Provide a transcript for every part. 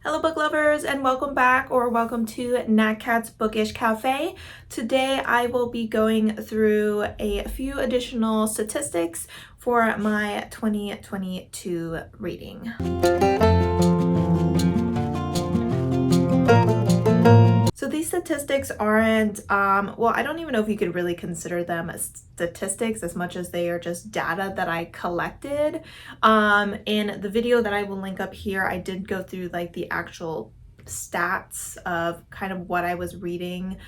Hello book lovers and welcome back or welcome to Nat Cat's Bookish Cafe. Today I will be going through a few additional statistics for my 2022 reading. So these statistics aren't, well, I don't even know if you could really consider them as statistics as much as they are just data that I collected. In the video that I will link up here, I did go through like the actual stats of kind of what I was reading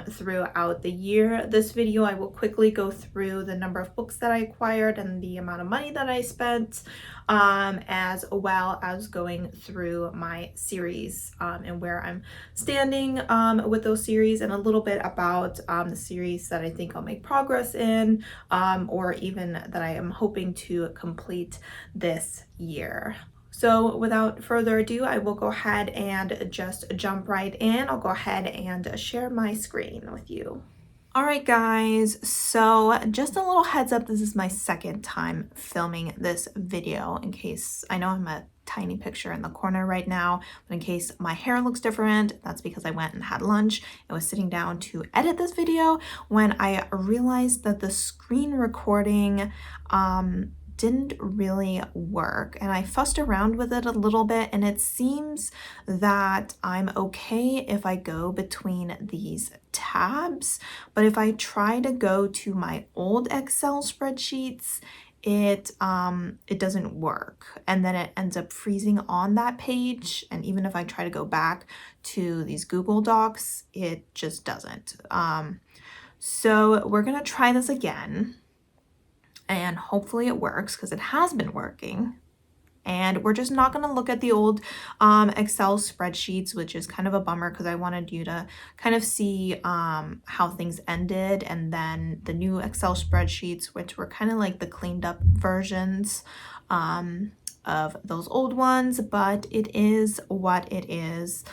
throughout the year. This video I will quickly go through the number of books that I acquired and the amount of money that I spent, as well as going through my series and where I'm standing with those series, and a little bit about the series that I think I'll make progress in, or even that I am hoping to complete this year. So without further ado, I will go ahead and just jump right in. I'll go ahead and share my screen with you. All right, guys, so just a little heads up, this is my second time filming this video. In case, I know I'm a tiny picture in the corner right now, but in case my hair looks different, that's because I went and had lunch and was sitting down to edit this video when I realized that the screen recording didn't really work, and I fussed around with it a little bit, and it seems that I'm okay if I go between these tabs, but if I try to go to my old Excel spreadsheets, it doesn't work, and then it ends up freezing on that page. And even if I try to go back to these Google Docs, it just doesn't. So we're gonna try this again, and hopefully it works because it has been working. And we're just not going to look at the old Excel spreadsheets, which is kind of a bummer because I wanted you to kind of see how things ended, and then the new Excel spreadsheets, which were kind of like the cleaned up versions of those old ones, but it is what it is.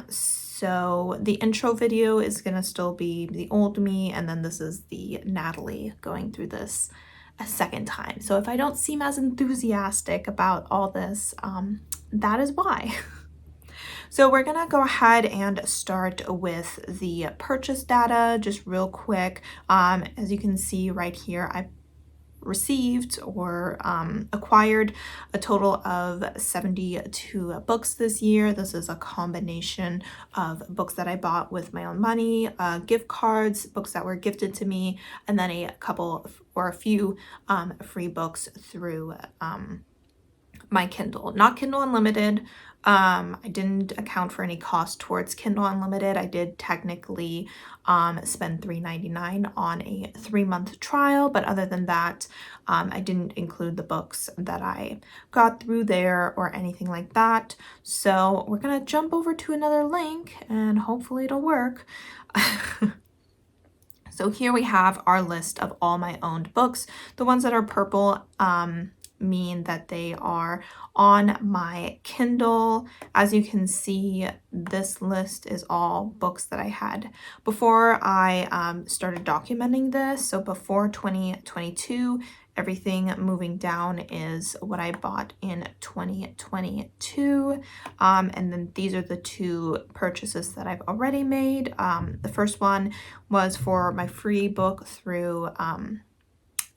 So the intro video is going to still be the old me, and then this is the Natalie going through this a second time. So if I don't seem as enthusiastic about all this, that is why. So we're gonna go ahead and start with the purchase data just real quick. As you can see right here, I received or acquired a total of 72 books this year. This is a combination of books that I bought with my own money, gift cards, books that were gifted to me, and then a couple or a few free books through my Kindle. Not Kindle Unlimited. I didn't account for any cost towards Kindle Unlimited. I did technically spend $3.99 on a 3-month trial, but other than that, I didn't include the books that I got through there or anything like that. So we're gonna jump over to another link and hopefully it'll work. So here we have our list of all my owned books. The ones that are purple mean that they are on my Kindle. As you can see, this list is all books that I had before I started documenting this. So before 2022, everything moving down is what I bought in 2022. And then these are the two purchases that I've already made. The first one was for my free book through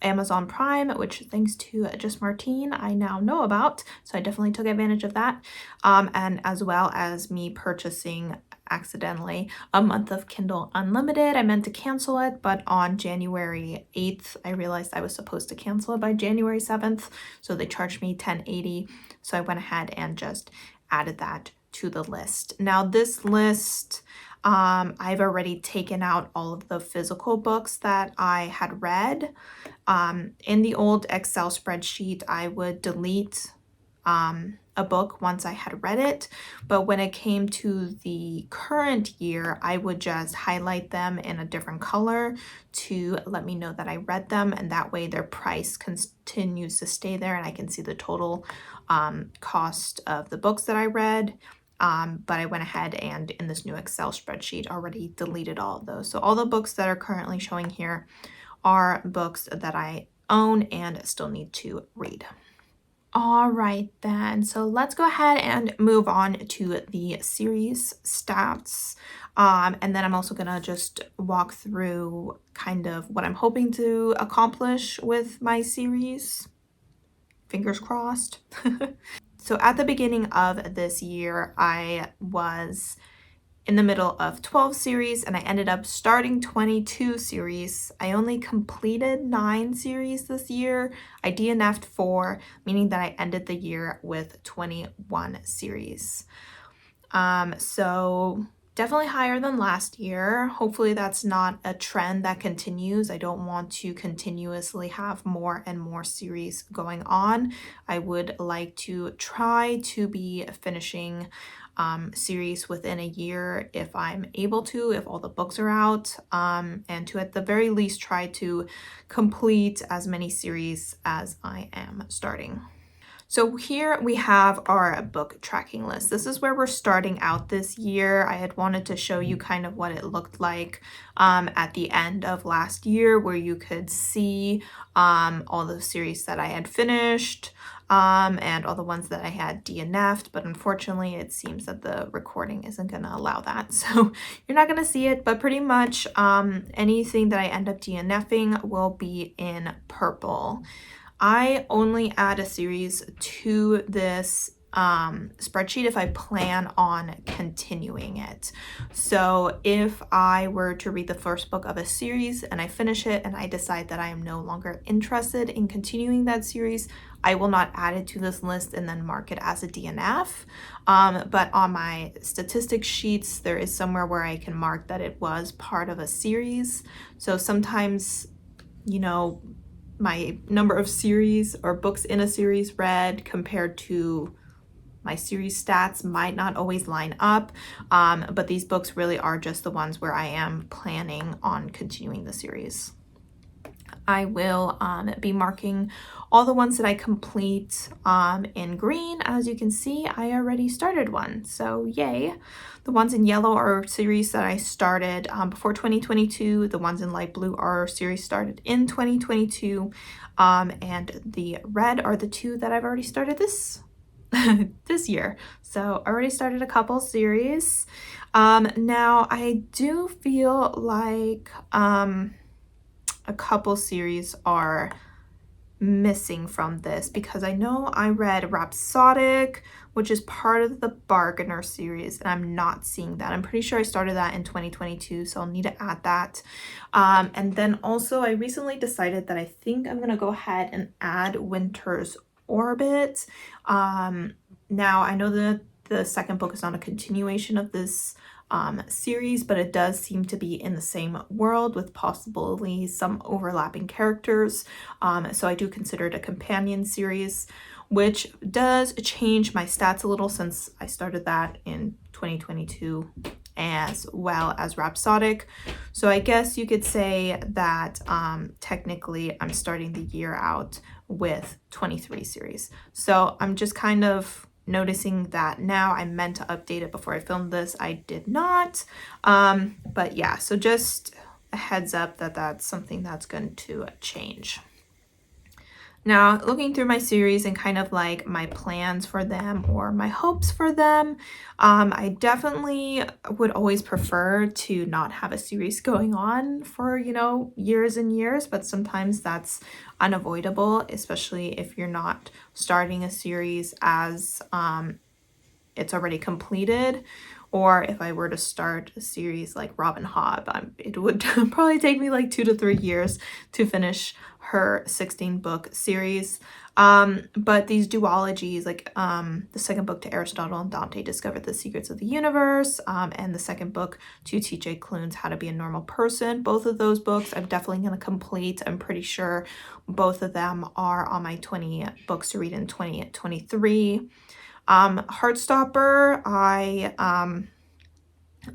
Amazon Prime, which thanks to Just Martine, I now know about. So I definitely took advantage of that. And as well as me purchasing accidentally a month of Kindle Unlimited. I meant to cancel it, but on January 8th, I realized I was supposed to cancel it by January 7th. So they charged me $10.80. So I went ahead and just added that to the list. Now this list, I've already taken out all of the physical books that I had read. In the old Excel spreadsheet, I would delete a book once I had read it, but when it came to the current year, I would just highlight them in a different color to let me know that I read them, and that way their price continues to stay there and I can see the total cost of the books that I read. But I went ahead and in this new Excel spreadsheet already deleted all of those. So all the books that are currently showing here are books that I own and still need to read. All right, then. So let's go ahead and move on to the series stats. And then I'm also gonna just walk through kind of what I'm hoping to accomplish with my series. Fingers crossed. So at the beginning of this year, I was in the middle of 12 series and I ended up starting 22 series. I only completed 9 series this year. I DNF'd 4, meaning that I ended the year with 21 series. So definitely higher than last year. Hopefully that's not a trend that continues. I don't want to continuously have more and more series going on. I would like to try to be finishing series within a year if I'm able to, if all the books are out, and to at the very least try to complete as many series as I am starting. So here we have our book tracking list. This is where we're starting out this year. I had wanted to show you kind of what it looked like at the end of last year, where you could see all the series that I had finished and all the ones that I had DNF'd, but unfortunately it seems that the recording isn't going to allow that. So you're not going to see it, but pretty much anything that I end up DNFing will be in purple. I only add a series to this spreadsheet if I plan on continuing it. So if I were to read the first book of a series and I finish it and I decide that I am no longer interested in continuing that series, I will not add it to this list and then mark it as a DNF. But on my statistics sheets, there is somewhere where I can mark that it was part of a series. So sometimes, you know, my number of series or books in a series read compared to my series stats might not always line up, but these books really are just the ones where I am planning on continuing the series. I will be marking all the ones that I complete in green. As you can see, I already started one, so yay. The ones in yellow are series that I started before 2022. The ones in light blue are series started in 2022. And the red are the 2 that I've already started this year. So I already started a couple series. Now I do feel like a couple series are missing from this because I know I read Rhapsodic, which is part of the Bargainer series, and I'm not seeing that. I'm pretty sure I started that in 2022, so I'll need to add that. And then also I recently decided that I think I'm gonna go ahead and add Winter's Orbit. Now I know that the second book is not a continuation of this series, but it does seem to be in the same world with possibly some overlapping characters. So I do consider it a companion series, which does change my stats a little since I started that in 2022 as well as Rhapsodic. So I guess you could say that technically I'm starting the year out with 23 series. So I'm just kind of noticing that now. I meant to update it before I filmed this. I did not. But yeah, so just a heads up that that's something that's going to change. Now, looking through my series and kind of like my plans for them or my hopes for them, I definitely would always prefer to not have a series going on for, you know, years and years, but sometimes that's unavoidable, especially if you're not starting a series as it's already completed. Or if I were to start a series like Robin Hobb, it would probably take me like 2 to 3 years to finish her 16-book series. But these duologies, like the second book to Aristotle and Dante Discovered the Secrets of the Universe, and the second book to TJ Klune's How to Be a Normal Person, both of those books I'm definitely going to complete. I'm pretty sure both of them are on my 20 books to read in 2023. Heartstopper, I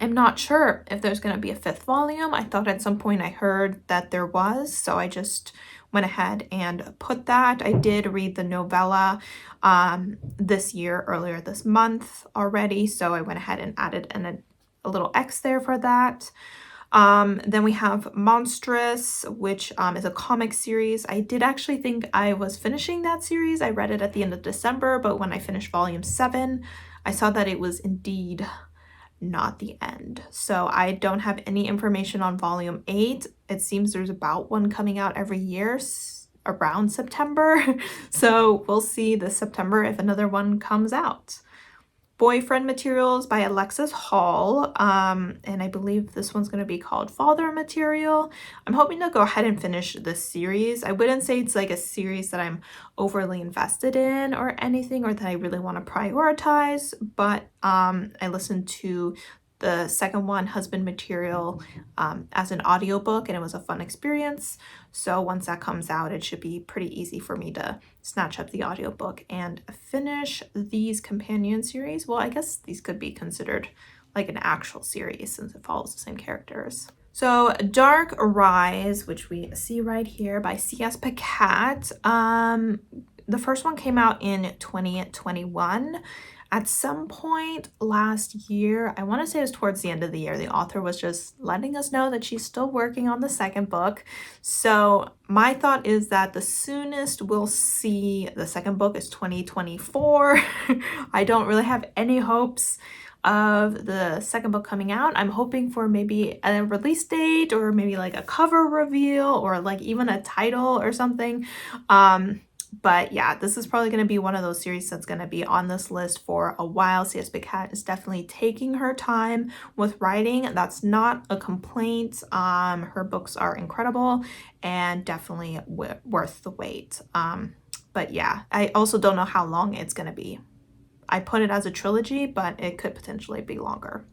am not sure if there's going to be a 5th volume. I thought at some point I heard that there was, so I just went ahead and put that. I did read the novella this year, earlier this month already, so I went ahead and added a little X there for that. Then we have Monstrous, which is a comic series. I did actually think I was finishing that series. I read it at the end of December, but when I finished volume 7, I saw that it was indeed not the end. So I don't have any information on volume 8. It seems there's about one coming out every year around September. So we'll see this September if another one comes out. Boyfriend Materials by Alexis Hall, and I believe this one's going to be called Father Material. I'm hoping to go ahead and finish this series. I wouldn't say it's like a series that I'm overly invested in or anything, or that I really want to prioritize, but I listened to the second one, Husband Material, as an audiobook, and it was a fun experience. So once that comes out, it should be pretty easy for me to snatch up the audiobook and finish these companion series. Well, I guess these could be considered like an actual series since it follows the same characters. So Dark Rise, which we see right here by C.S. Pacat. The first one came out in 2021. At some point last year, I want to say it was towards the end of the year, the author was just letting us know that she's still working on the second book. So my thought is that the soonest we'll see the second book is 2024. I don't really have any hopes of the second book coming out. I'm hoping for maybe a release date, or maybe like a cover reveal, or like even a title or something. But yeah, this is probably going to be one of those series that's going to be on this list for a while. C.S. Pacat is definitely taking her time with writing. That's not a complaint. Her books are incredible and definitely worth the wait. But yeah, I also don't know how long it's going to be. I put it as a trilogy, but it could potentially be longer.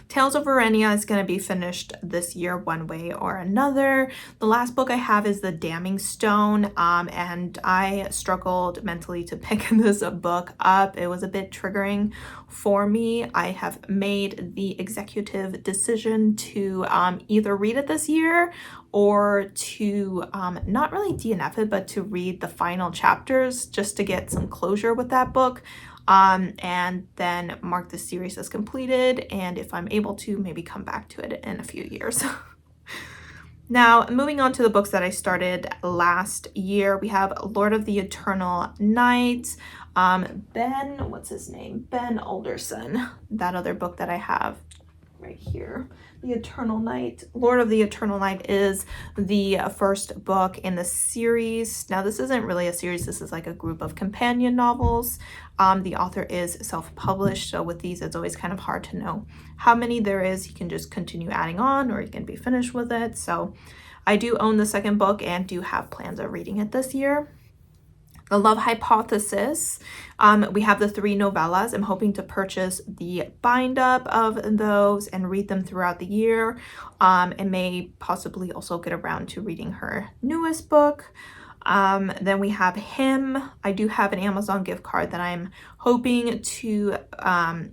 Tales of Verenia is going to be finished this year one way or another. The last book I have is The Damning Stone, and I struggled mentally to pick this book up. It was a bit triggering for me. I have made the executive decision to either read it this year or to not really DNF it, but to read the final chapters just to get some closure with that book. And then mark the series as completed, and if I'm able to, maybe come back to it in a few years. Now, moving on to the books that I started last year, we have Lord of the Eternal Night. Ben, what's his name? Ben Alderson, that other book that I have right here. The Eternal Night. Lord of the Eternal Night is the first book in the series. Now, this isn't really a series. This is like a group of companion novels. The author is self-published, so with these, it's always kind of hard to know how many there is. You can just continue adding on, or you can be finished with it. So I do own the second book and do have plans of reading it this year. The Love Hypothesis, we have the 3 novellas. I'm hoping to purchase the bind up of those and read them throughout the year, and may possibly also get around to reading her newest book. Then we have Him. I do have an Amazon gift card that I'm hoping to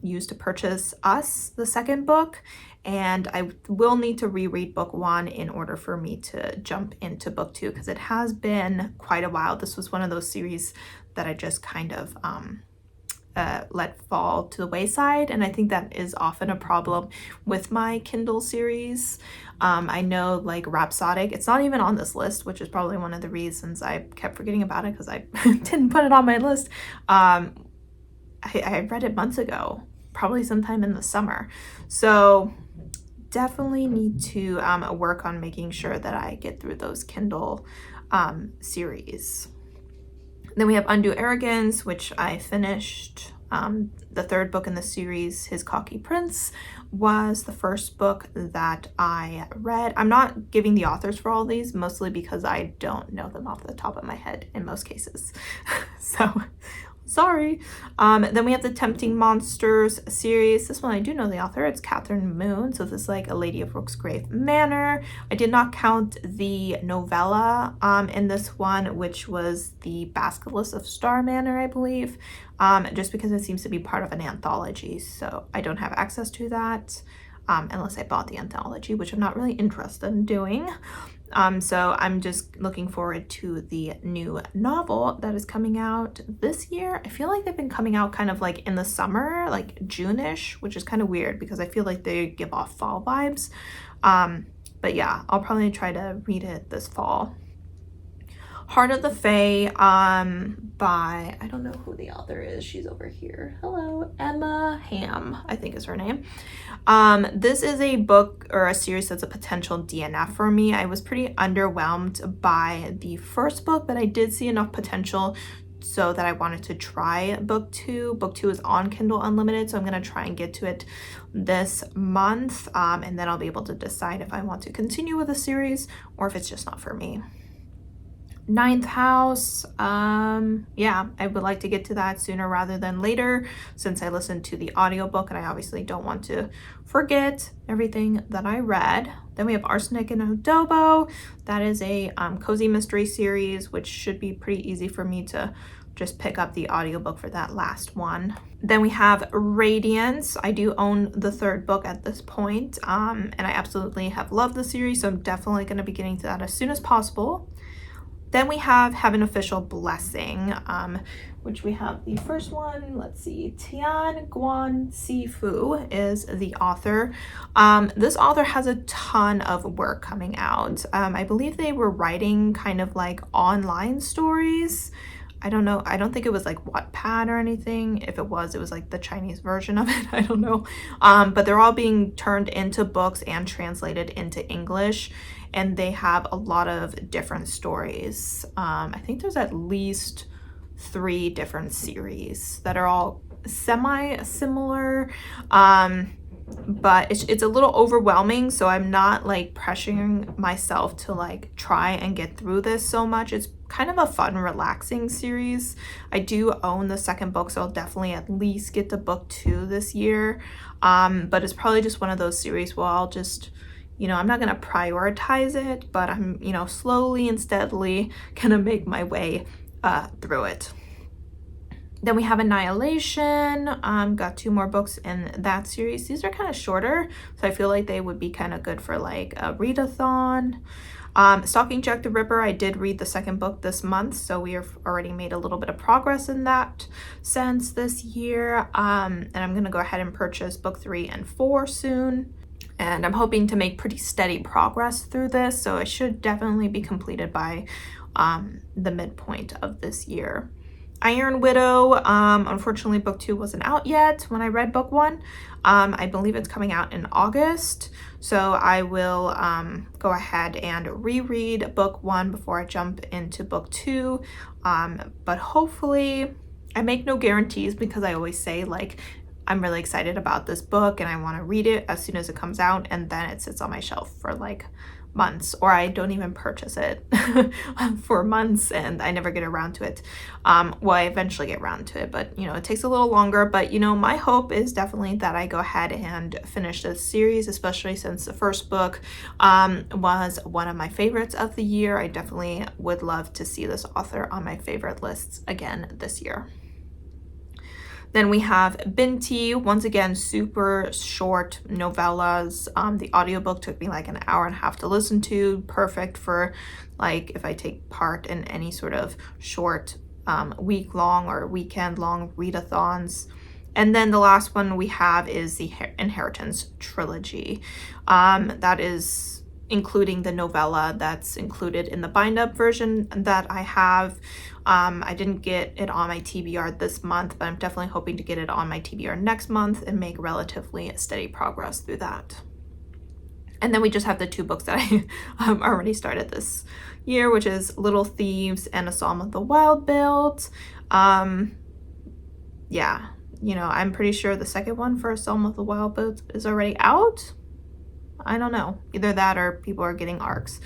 use to purchase Us, the second book. And I will need to reread book 1 in order for me to jump into book 2, because it has been quite a while. This was one of those series that I just kind of let fall to the wayside, and I think that is often a problem with my Kindle series. I know, like Rhapsodic, it's not even on this list, which is probably one of the reasons I kept forgetting about it, because I didn't put it on my list. I read it months ago, probably sometime in the summer. So definitely need to work on making sure that I get through those Kindle series. Then we have Undue Arrogance, which I finished. The third book in the series, His Cocky Prince, was the first book that I read. I'm not giving the authors for all these, mostly because I don't know them off the top of my head in most cases. So sorry. Then we have the Tempting Monsters series. This one I do know the author. It's Catherine Moon. So this is like A Lady of Rooksgrave Manor. I did not count the novella in this one, which was The Basilisk of Star Manor, I believe, just because it seems to be part of an anthology. So I don't have access to that unless I bought the anthology, which I'm not really interested in doing. So I'm just looking forward to the new novel that is coming out this year. I feel like they've been coming out kind of like in the summer, like June-ish, which is kind of weird because I feel like they give off fall vibes. But yeah, I'll probably try to read it this fall. Heart of the Fae, by, I don't know who the author is. She's over here. Hello, Emma Ham, I think is her name. This is a book or a series that's a potential DNF for me. I was pretty underwhelmed by the first book, but I did see enough potential so that I wanted to try book 2. Book 2 is on Kindle Unlimited, so I'm going to try and get to it this month, and then I'll be able to decide if I want to continue with the series or if it's just not for me. Ninth House, yeah, I would like to get to that sooner rather than later since I listened to the audiobook and I obviously don't want to forget everything that I read. Then we have Arsenic and Adobo. That is a cozy mystery series, which should be pretty easy for me to just pick up the audiobook for that last one. Then we have Radiance. I do own the 3rd book at this point, and I absolutely have loved the series, so I'm definitely going to be getting to that as soon as possible. Then we have Heaven Official Blessing, which we have the first one. Let's see, Tian Guan Sifu is the author. This author has a ton of work coming out. I believe they were writing kind of like online stories. I don't know. I don't think it was like Wattpad or anything. If it was like the Chinese version of it. I don't know. But they're all being turned into books and translated into English. And they have a lot of different stories. I think there's at least 3 different series that are all semi-similar. But it's a little overwhelming, so I'm not like pressuring myself to like try and get through this so much. It's kind of a fun, relaxing series. I do own the 2nd book, so I'll definitely at least get to book 2 this year. But it's probably just one of those series where I'll just, you know, I'm not going to prioritize it, but I'm, you know, slowly and steadily gonna make my way through it. Then we have Annihilation. Got 2 more books in that series. These are kind of shorter, so I feel like they would be kind of good for like a readathon. Stalking Jack the Ripper, I did read the 2nd book this month, so we have already made a little bit of progress in that sense this year. And I'm going to go ahead and purchase book 3 and 4 soon. And I'm hoping to make pretty steady progress through this, so it should definitely be completed by the midpoint of this year. Iron Widow, unfortunately book 2 wasn't out yet when I read book 1. I believe it's coming out in August, so I will go ahead and reread book 1 before I jump into book 2. But hopefully, I make no guarantees because I always say like I'm really excited about this book and I want to read it as soon as it comes out, and then it sits on my shelf for like months, or I don't even purchase it for months and I never get around to it. Well, I eventually get around to it, but you know, it takes a little longer. But you know, my hope is definitely that I go ahead and finish this series, especially since the first book was one of my favorites of the year. I definitely would love to see this author on my favorite lists again this year. Then we have Binti, once again, super short novellas. The audiobook took me like an hour and a half to listen to. Perfect for like if I take part in any sort of short week-long or weekend-long readathons. And then the last one we have is the Inheritance trilogy. That is including the novella that's included in the bind-up version that I have. I didn't get it on my TBR this month, but I'm definitely hoping to get it on my TBR next month and make relatively steady progress through that. And then we just have the 2 books that I already started this year, which is Little Thieves and A Psalm of the Wild-Built. Yeah, you know, I'm pretty sure the 2nd one for A Psalm of the Wild-Built is already out. I don't know, either that or people are getting ARCs.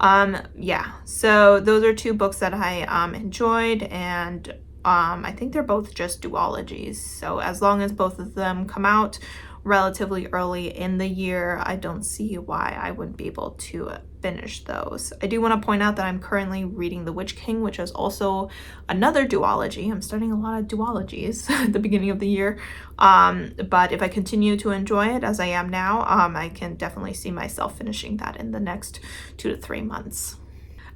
Yeah, so those are 2 books that I enjoyed, and I think they're both just duologies. So as long as both of them come out relatively early in the year, I don't see why I wouldn't be able to finish those. I do want to point out that I'm currently reading The Witch King, which is also another duology. I'm starting a lot of duologies at the beginning of the year. But if I continue to enjoy it as I am now, I can definitely see myself finishing that in the next 2 to 3 months.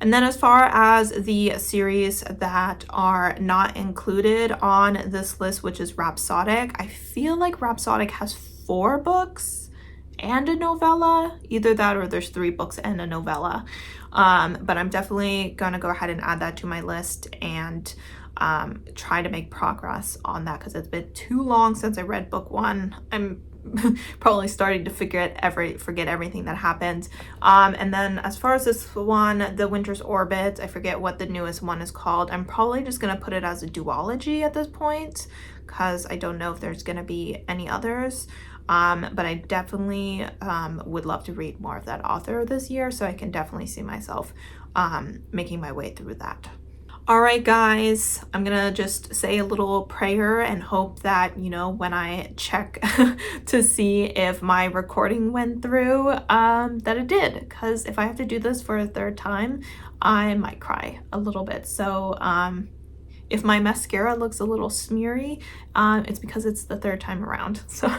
And then as far as the series that are not included on this list, which is Rhapsodic, I feel like Rhapsodic has 4 books and a novella, either that or there's 3 books and a novella. But I'm definitely gonna go ahead and add that to my list and try to make progress on that because it's been too long since I read book 1. I'm probably starting to forget everything that happened. And then as far as this one, The Winter's Orbit, I forget what the newest one is called. I'm probably just gonna put it as a duology at this point because I don't know if there's gonna be any others. But I definitely would love to read more of that author this year, so I can definitely see myself making my way through that. All right, guys, I'm gonna just say a little prayer and hope that, you know, when I check to see if my recording went through, that it did. Because if I have to do this for a 3rd time, I might cry a little bit. So if my mascara looks a little smeary, it's because it's the 3rd time around. So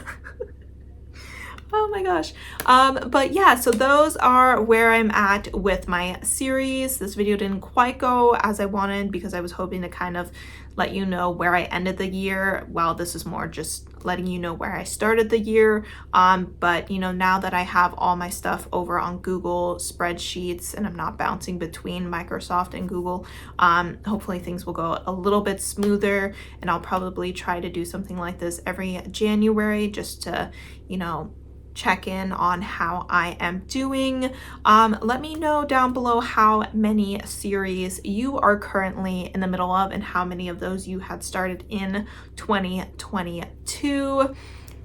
oh my gosh. But yeah, so those are where I'm at with my series. This video didn't quite go as I wanted because I was hoping to kind of let you know where I ended the year, while this is more just letting you know where I started the year. But you know, now that I have all my stuff over on Google spreadsheets and I'm not bouncing between Microsoft and Google, hopefully things will go a little bit smoother, and I'll probably try to do something like this every January just to, you know, check in on how I am doing. Let me know down below how many series you are currently in the middle of and how many of those you had started in 2022.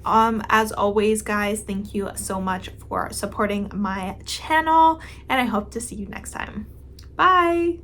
As always, guys, thank you so much for supporting my channel, and I hope to see you next time. Bye!